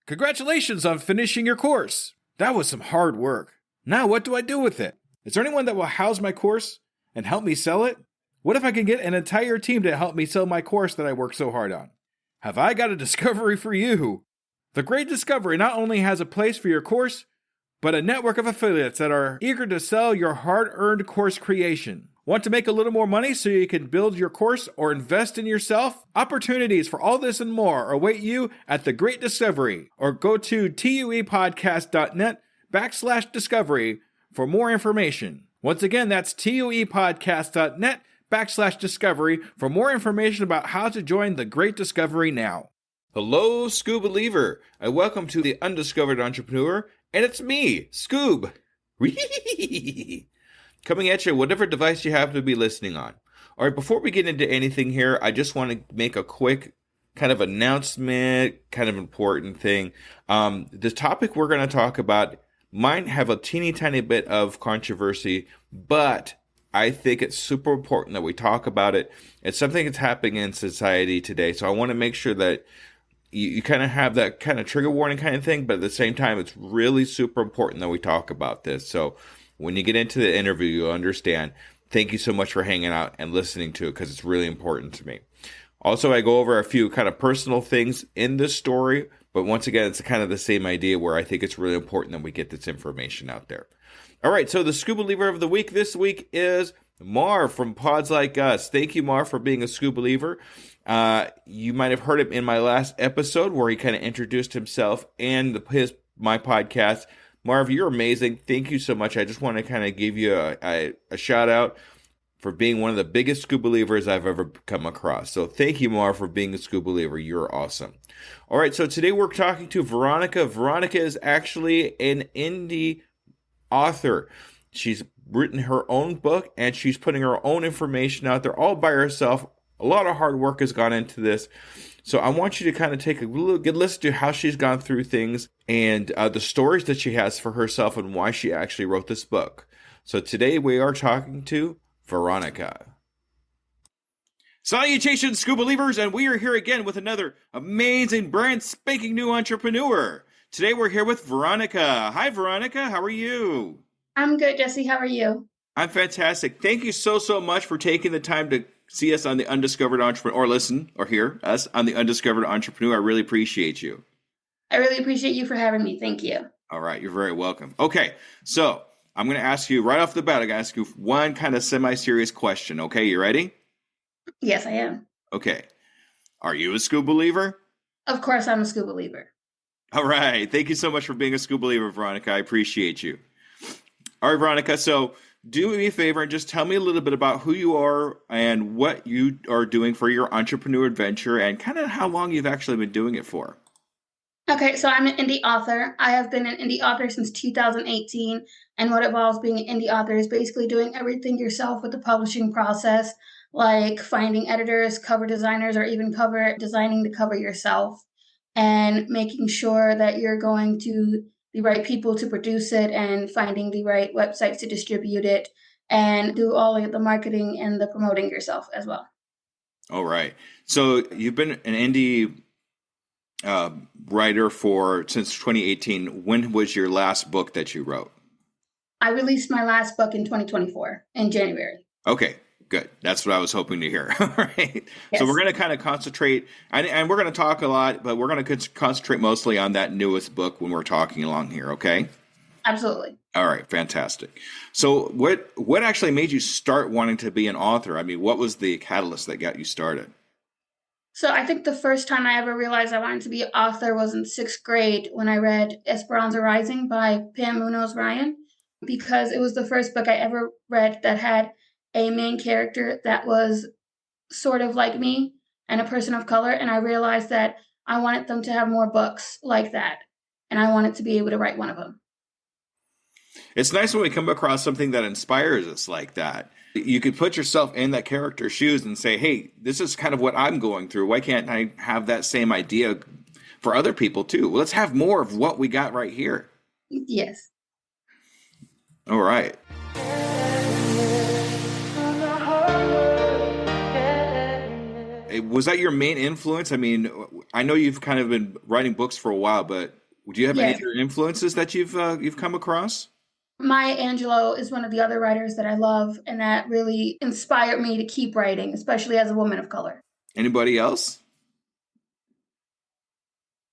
Congratulations on finishing your course. That was some hard work. Now what do I do with it? Is there anyone that will house my course and help me sell it? What if I can get an entire team to help me sell my course that I worked so hard on? Have I got a discovery for you? The Great Discovery not only has a place for your course, but a network of affiliates that are eager to sell your hard-earned course creation. Want to make a little more money so you can build your course or invest in yourself? Opportunities for all this and more await you at The Great Discovery, or go to tuepodcast.net/discovery for more information. Once again, that's tuepodcast.net/discovery for more information about how to join The Great Discovery now. Hello, Scoob Believer, and welcome to the Undiscovered Entrepreneur, and it's me, Scoob. Coming at you, whatever device you happen to be listening on. All right, before we get into anything here, I just want to make a quick kind of announcement, kind of important thing. The topic we're going to talk about might have a teeny tiny bit of controversy, but I think it's super important that we talk about it. It's something that's happening in society today, so I want to make sure that you kind of have that kind of trigger warning kind of thing, but at the same time, it's really super important that we talk about this. So when you get into the interview, you'll understand. Thank you so much for hanging out and listening to it because it's really important to me. Also, I go over a few kind of personal things in this story, but once again, it's kind of the same idea where I think it's really important that we get this information out there. All right, so the Scuba Believer of the week this week is Marv from Pods Like Us. Thank you, Marv, for being a Scuba Believer. You might have heard him in my last episode where he kind of introduced himself and my podcast. Marv, you're amazing. Thank you so much. I just want to kind of give you a shout out for being one of the biggest Scuba Believers I've ever come across. So thank you, Marv, for being a Scuba Believer. You're awesome. All right, so today we're talking to Veronica. Veronica is actually an indie author. She's written her own book, and she's putting her own information out there all by herself. A lot of hard work has gone into this. So I want you to kind of take a good listen to how she's gone through things and the stories that she has for herself and why she actually wrote this book. So today we are talking to Veronica. Salutations, Scuba Believers, and we are here again with another amazing, brand spanking new entrepreneur. Today we're here with Veronica. Hi, Veronica. How are you? I'm good, Jesse. How are you? I'm fantastic. Thank you so much for taking the time to see us on the Undiscovered Entrepreneur, or listen or hear us on the Undiscovered Entrepreneur. I really appreciate you. I really appreciate you for having me. Thank you. All right. You're very welcome. Okay. So I'm going to ask you right off the bat, I'm going to ask you one kind of semi-serious question. Okay. You ready? Yes, I am. Okay. Are you a Scuba Believer? Of course, I'm a Scuba Believer. All right. Thank you so much for being a Scuba Believer, Veronica. I appreciate you. All right, Veronica. So do me a favor and just tell me a little bit about who you are and what you are doing for your entrepreneur adventure and kind of how long you've actually been doing it for. Okay, so I'm an indie author. I have been an indie author since 2018, and what involves being an indie author is basically doing everything yourself with the publishing process, like finding editors, cover designers, or even designing the cover yourself, and making sure that you're going to the right people to produce it and finding the right websites to distribute it and do all of the marketing and the promoting yourself as well. All right. So you've been an indie writer since 2018. When was your last book that you wrote? I released my last book in 2024 in January. Okay. Good. That's what I was hoping to hear. All right. Yes. So we're going to kind of concentrate, and we're going to talk a lot, but we're going to concentrate mostly on that newest book when we're talking along here, okay? Absolutely. All right. Fantastic. So what actually made you start wanting to be an author? I mean, what was the catalyst that got you started? So I think the first time I ever realized I wanted to be an author was in 6th grade when I read Esperanza Rising by Pam Munoz-Ryan, because it was the first book I ever read that had a main character that was sort of like me and a person of color. And I realized that I wanted them to have more books like that. And I wanted to be able to write one of them. It's nice when we come across something that inspires us like that. You could put yourself in that character's shoes and say, hey, this is kind of what I'm going through. Why can't I have that same idea for other people too? Well, let's have more of what we got right here. Yes. All right. Was that your main influence? I mean, I know you've kind of been writing books for a while, but do you have any Yes. other influences that you've come across? Maya Angelou is one of the other writers that I love and that really inspired me to keep writing, especially as a woman of color. Anybody else?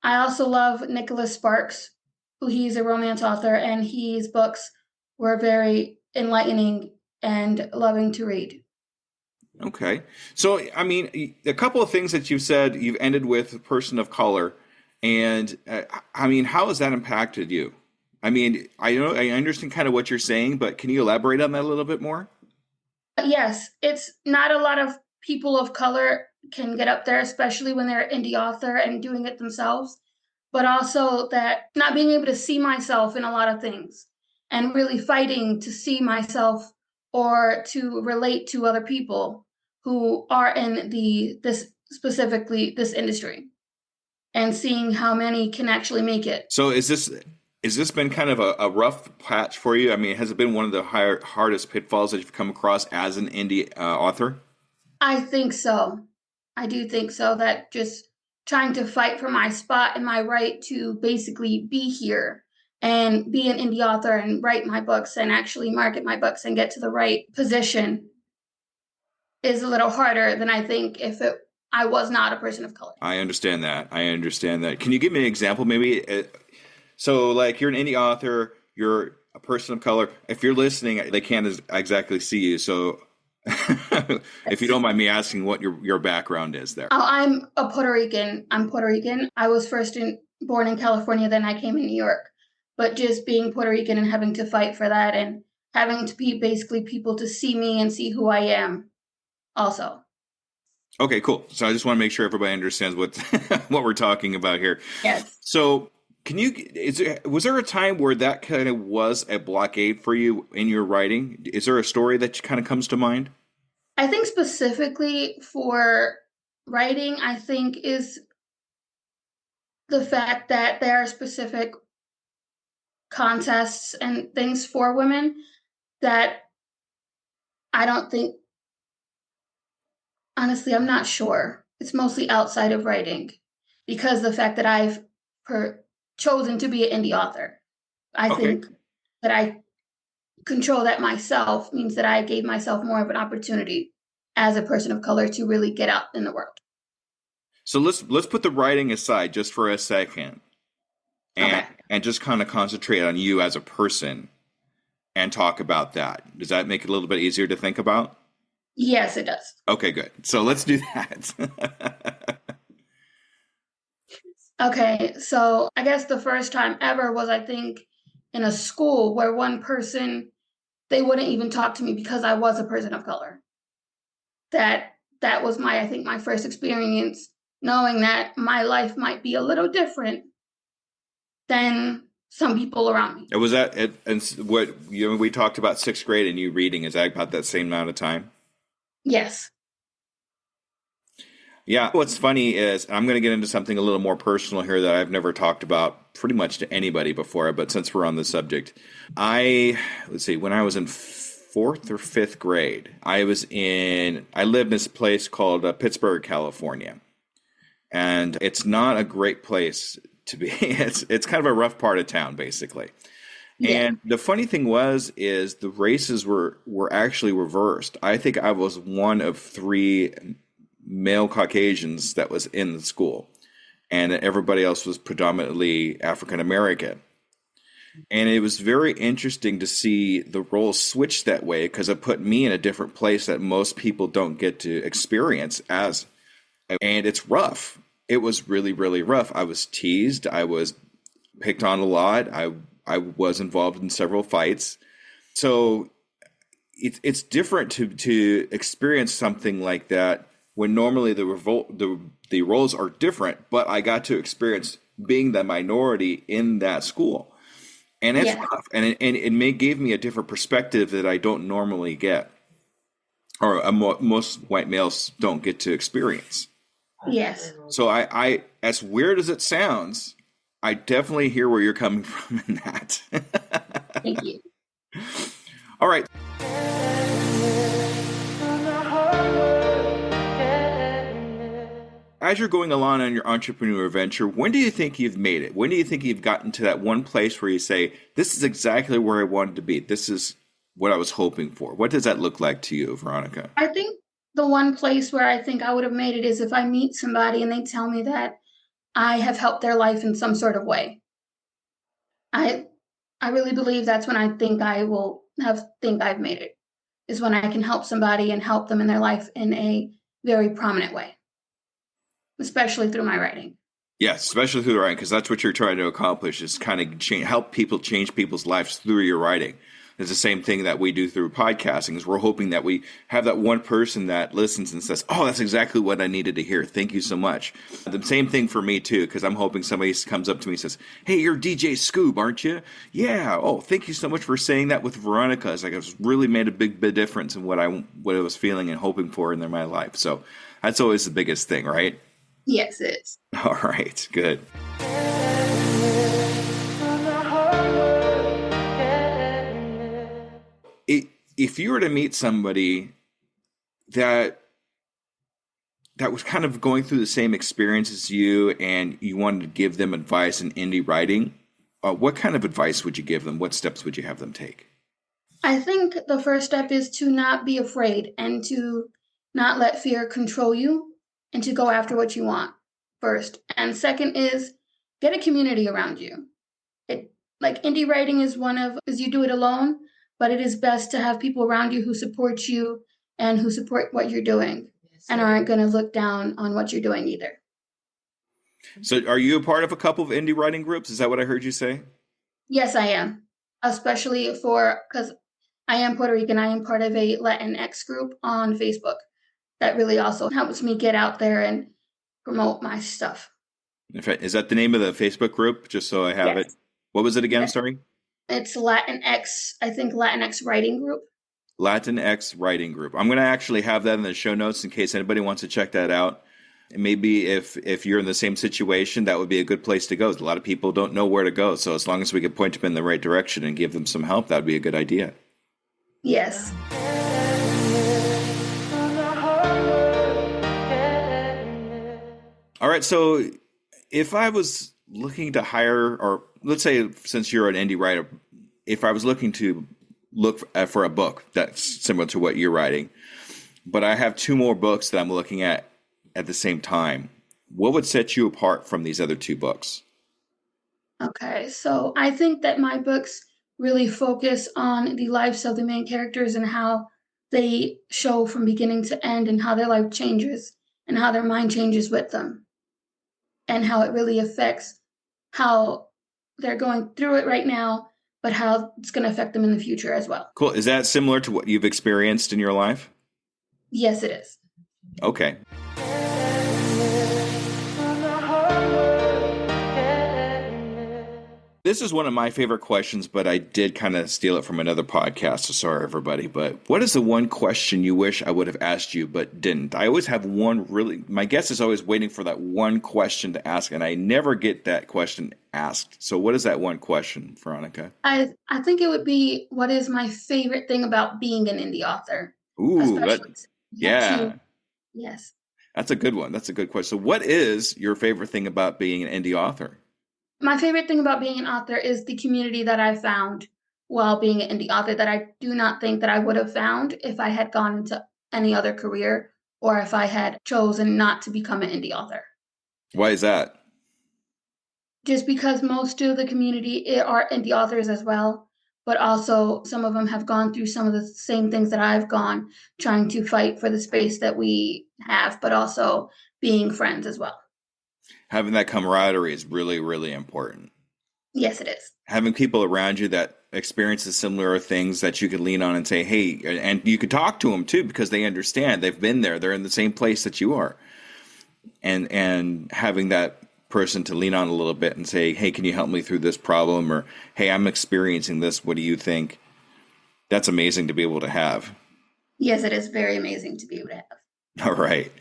I also love Nicholas Sparks, who he's a romance author, and his books were very enlightening and loving to read. Okay. So, I mean, a couple of things that you've said, you've ended with person of color. And I mean, how has that impacted you? I mean, I know I understand kind of what you're saying, but can you elaborate on that a little bit more? But yes, it's not a lot of people of color can get up there, especially when they're an indie author and doing it themselves, but also that not being able to see myself in a lot of things and really fighting to see myself or to relate to other people who are in this specifically this industry and seeing how many can actually make it. So, is this been kind of a rough patch for you? I mean, has it been one of the hardest pitfalls that you've come across as an indie author? I think so. I do think so, that just trying to fight for my spot and my right to basically be here and be an indie author and write my books and actually market my books and get to the right position is a little harder than I think if I was not a person of color. I understand that. I understand that. Can you give me an example, maybe? So, like, you're an indie author, you're a person of color. If you're listening, they can't exactly see you. So, if you don't mind me asking, what your background is there? Oh, I'm a Puerto Rican. I'm Puerto Rican. I was born in California, then I came in New York. But just being Puerto Rican and having to fight for that and having to be basically people to see me and see who I am also. Okay, cool. So I just want to make sure everybody understands what what we're talking about here. Yes. So, was there a time where that kind of was a blockade for you in your writing? Is there a story that kind of comes to mind? I think specifically for writing, I think is the fact that there are specific contests and things for women that I don't think, honestly, I'm not sure. It's mostly outside of writing because the fact that I've chosen to be an indie author. I Okay. think that I control that myself means that I gave myself more of an opportunity as a person of color to really get out in the world. So let's put the writing aside just for a second Okay. and just kind of concentrate on you as a person and talk about that. Does that make it a little bit easier to think about? Yes, it does. Okay, good. So let's do that. Okay, so I guess the first time ever was, I think, in a school where one person, they wouldn't even talk to me because I was a person of color. That was I think, my first experience knowing that my life might be a little different than some people around me. Was that it? And what we talked about sixth grade and you reading, is that about that same amount of time? Yes. Yeah. What's funny is I'm going to get into something a little more personal here that I've never talked about pretty much to anybody before. But since we're on the subject, let's see, when I was in fourth or fifth grade, I lived in this place called Pittsburgh, California. And it's not a great place to be. It's kind of a rough part of town, basically. Yeah. And the funny thing is the races were actually reversed. I think I was one of three male Caucasians that was in the school, and everybody else was predominantly African American. And it was very interesting to see the roles switch that way because it put me in a different place that most people don't get to experience and it's rough. It was really, really rough. I was teased. I was picked on a lot. I was involved in several fights. So it's different to experience something like that when normally the roles are different, but I got to experience being the minority in that school. And it's rough. And it gave me a different perspective that I don't normally get, or most white males don't get to experience. Yes. So I as weird as it sounds, I definitely hear where you're coming from in that. Thank you. All right. as you're going along on your entrepreneur venture, when do you think you've made it? When do you think you've gotten to that one place where you say, this is exactly where I wanted to be? This is what I was hoping for. What does that look like to you, Veronica? I think the one place where I think I would have made it is if I meet somebody and they tell me that I have helped their life in some sort of way. I I really believe that's when I think I've made it, is when I can help somebody and help them in their life in a very prominent way, especially through my writing. Yes, especially through the writing, because that's what you're trying to accomplish is kind of help people change people's lives through your writing. It's the same thing that we do through podcasting is we're hoping that we have that one person that listens and says, oh, that's exactly what I needed to hear. Thank you so much. The same thing for me too, because I'm hoping somebody comes up to me and says, hey, you're DJ Scoob, aren't you? Yeah. Oh, thank you so much for saying that with Veronica. It's like it's really made a big difference in what I was feeling and hoping for in my life. So that's always the biggest thing, right? Yes, it is. All right, good. If you were to meet somebody that was kind of going through the same experience as you and you wanted to give them advice in indie writing, what kind of advice would you give them? What steps would you have them take? I think the first step is to not be afraid and to not let fear control you and to go after what you want first. And second is get a community around you. Like indie writing is is you do it alone, but it is best to have people around you who support you and who support what you're doing and aren't going to look down on what you're doing either. So are you a part of a couple of indie writing groups? Is that what I heard you say? Yes, I am. Especially because I am Puerto Rican. I am part of a Latinx group on Facebook that really also helps me get out there and promote my stuff. In fact, is that the name of the Facebook group? Just so I have it. What was it again? Yes. Sorry. It's Latinx, I think Latinx Writing Group. Latinx Writing Group. I'm going to actually have that in the show notes in case anybody wants to check that out. And maybe if you're in the same situation, that would be a good place to go. A lot of people don't know where to go. So as long as we could point them in the right direction and give them some help, that would be a good idea. Yes. All right. So if I was looking to hire, or let's say since you're an indie writer, if I was looking to look for a book that's similar to what you're writing, but I have two more books that I'm looking at the same time, what would set you apart from these other two books? Okay, so I think that my books really focus on the lives of the main characters and how they show from beginning to end and how their life changes and how their mind changes with them and how it really affects how they're going through it right now, but how it's going to affect them in the future as well. Cool. Is that similar to what you've experienced in your life? Yes, it is. Okay. This is one of my favorite questions, but I did kind of steal it from another podcast, so sorry, everybody. But what is the one question you wish I would have asked you but didn't? I always have my guest is always waiting for that one question to ask, and I never get that question asked. So what is that one question, Veronica? I think it would be, what is my favorite thing about being an indie author? Ooh, yeah. Yes. That's a good one. That's a good question. So what is your favorite thing about being an indie author? My favorite thing about being an author is the community that I found while being an indie author that I do not think that I would have found if I had gone into any other career or if I had chosen not to become an indie author. Why is that? Just because most of the community are indie authors as well, but also some of them have gone through some of the same things that I've gone, trying to fight for the space that we have, but also being friends as well. Having that camaraderie is really, really important. Yes, it is. Having people around you that experiences similar things that you can lean on and say, hey, and you can talk to them too, because they understand, they've been there, they're in the same place that you are. And having that person to lean on a little bit and say, hey, can you help me through this problem? Or, hey, I'm experiencing this. What do you think? That's amazing to be able to have. Yes, it is very amazing to be able to have. All right.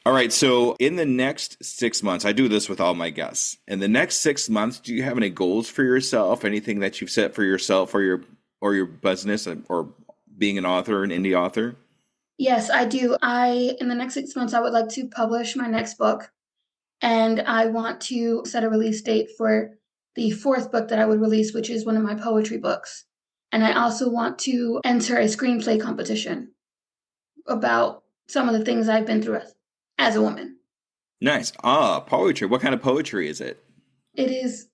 All right. So in the next 6 months, I do this with all my guests. In the next 6 months, do you have any goals for yourself? Anything that you've set for yourself or your business or being an author, an indie author? Yes, I do. In the next 6 months, I would like to publish my next book, and I want to set a release date for the fourth book that I would release, which is one of my poetry books. And I also want to enter a screenplay competition about some of the things I've been through as a woman. Nice. Poetry. What kind of poetry is it? It is,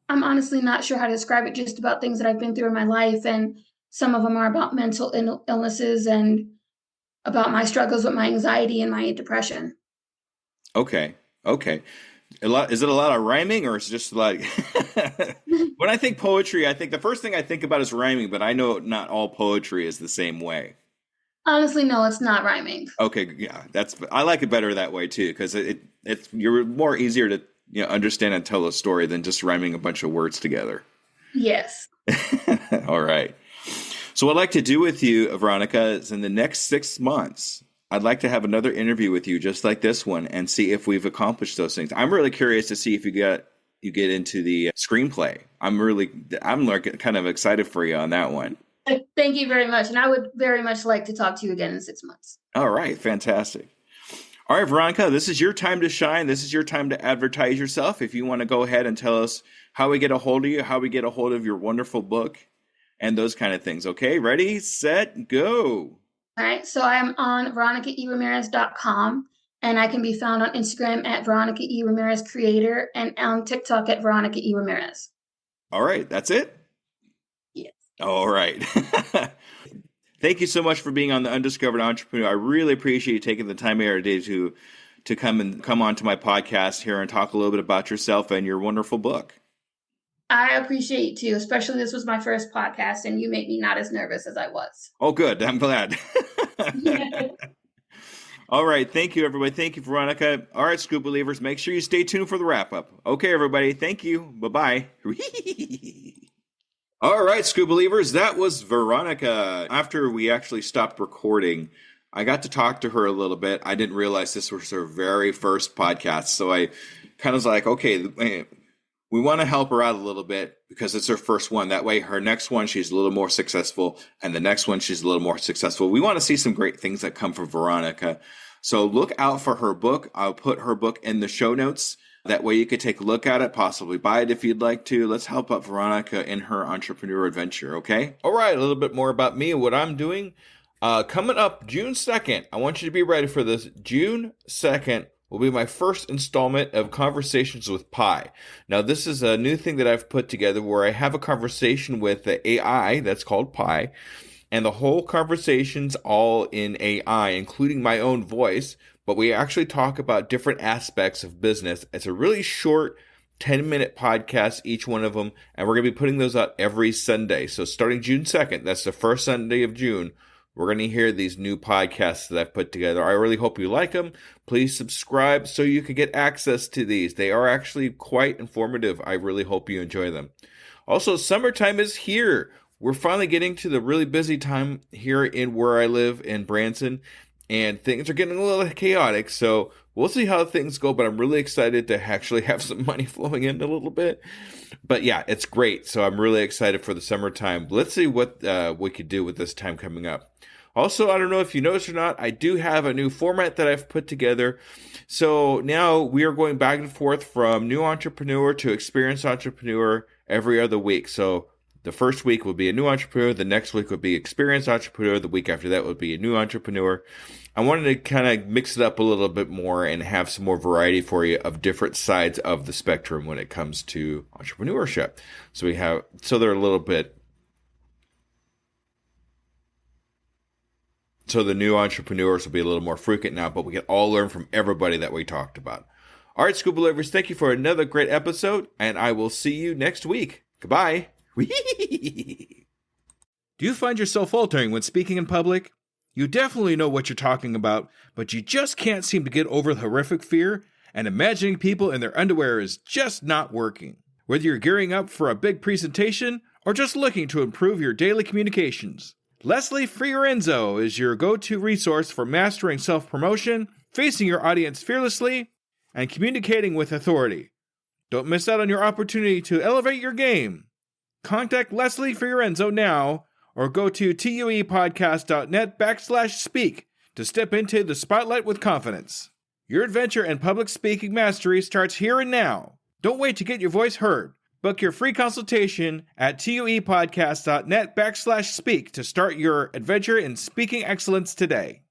I'm honestly not sure how to describe it, just about things that I've been through in my life. And some of them are about mental illnesses and about my struggles with my anxiety and my depression. Okay. Okay. Is it a lot of rhyming or is it just like when I think poetry, I think the first thing I think about is rhyming, but I know not all poetry is the same way. Honestly, no, it's not rhyming. Okay, yeah, I like it better that way too because it's you're more easier to understand and tell a story than just rhyming a bunch of words together. Yes. All right. So what I'd like to do with you, Veronica, is in the next 6 months, I'd like to have another interview with you just like this one and see if we've accomplished those things. I'm really curious to see if you get into the screenplay. I'm like kind of excited for you on that one. Thank you very much. And I would very much like to talk to you again in 6 months. All right, fantastic. All right, Veronica, this is your time to shine. This is your time to advertise yourself. If you want to go ahead and tell us how we get a hold of you, how we get a hold of your wonderful book, and those kind of things. Okay, ready, set, go. All right. So I'm on veronicaeramirez.com, and I can be found on Instagram at Veronica E. Ramirez Creator and on TikTok at Veronica E. Ramirez. All right, that's it? Yes. All right. Thank you so much for being on the Undiscovered Entrepreneur. I really appreciate you taking the time out of your day to come onto my podcast here and talk a little bit about yourself and your wonderful book. I appreciate you too, especially this was my first podcast and you made me not as nervous as I was. Oh, good. I'm glad. All right. Thank you, everybody. Thank you, Veronica. All right, Scoop Believers, make sure you stay tuned for the wrap up. Okay, everybody. Thank you. Bye-bye. All right, Scoop Believers, that was Veronica. After we actually stopped recording, I got to talk to her a little bit. I didn't realize this was her very first podcast, so I kind of was like, okay, we want to help her out a little bit because it's her first one. That way, her next one, she's a little more successful, and the next one, she's a little more successful. We want to see some great things that come from Veronica. So look out for her book. I'll put her book in the show notes. That way you could take a look at it, possibly buy it if you'd like to. Let's help out Veronica in her entrepreneur adventure, okay? All right, a little bit more about me and what I'm doing. Coming up June 2nd, I want you to be ready for this. June 2nd will be my first installment of Conversations with Pi. Now, this is a new thing that I've put together where I have a conversation with the AI that's called Pi, and the whole conversation's all in AI, including my own voice. But we actually talk about different aspects of business. It's a really short 10-minute podcast, each one of them, and we're going to be putting those out every Sunday. So starting June 2nd, that's the first Sunday of June, we're going to hear these new podcasts that I've put together. I really hope you like them. Please subscribe so you can get access to these. They are actually quite informative. I really hope you enjoy them. Also, summertime is here. We're finally getting to the really busy time here in where I live in Branson. And things are getting a little chaotic, so we'll see how things go, but I'm really excited to actually have some money flowing in a little bit. But yeah, it's great, so I'm really excited for the summertime. Let's see what we could do with this time coming up. Also, I don't know if you noticed or not, I do have a new format that I've put together. So now we are going back and forth from new entrepreneur to experienced entrepreneur every other week. So the first week will be a new entrepreneur. The next week would be experienced entrepreneur. The week after that would be a new entrepreneur. I wanted to kind of mix it up a little bit more and have some more variety for you of different sides of the spectrum when it comes to entrepreneurship. So they're a little bit, so the new entrepreneurs will be a little more frequent now, but we can all learn from everybody that we talked about. All right, School Believers, thank you for another great episode, and I will see you next week. Goodbye. Do you find yourself faltering when speaking in public? You definitely know what you're talking about, but you just can't seem to get over the horrific fear, and imagining people in their underwear is just not working. Whether you're gearing up for a big presentation or just looking to improve your daily communications, Leslie Fiorenzo is your go-to resource for mastering self-promotion, facing your audience fearlessly, and communicating with authority. Don't miss out on your opportunity to elevate your game. Contact Leslie Fiorenzo now, or go to tuepodcast.net/speak to step into the spotlight with confidence. Your adventure in public speaking mastery starts here and now. Don't wait to get your voice heard. Book your free consultation at tuepodcast.net/speak to start your adventure in speaking excellence today.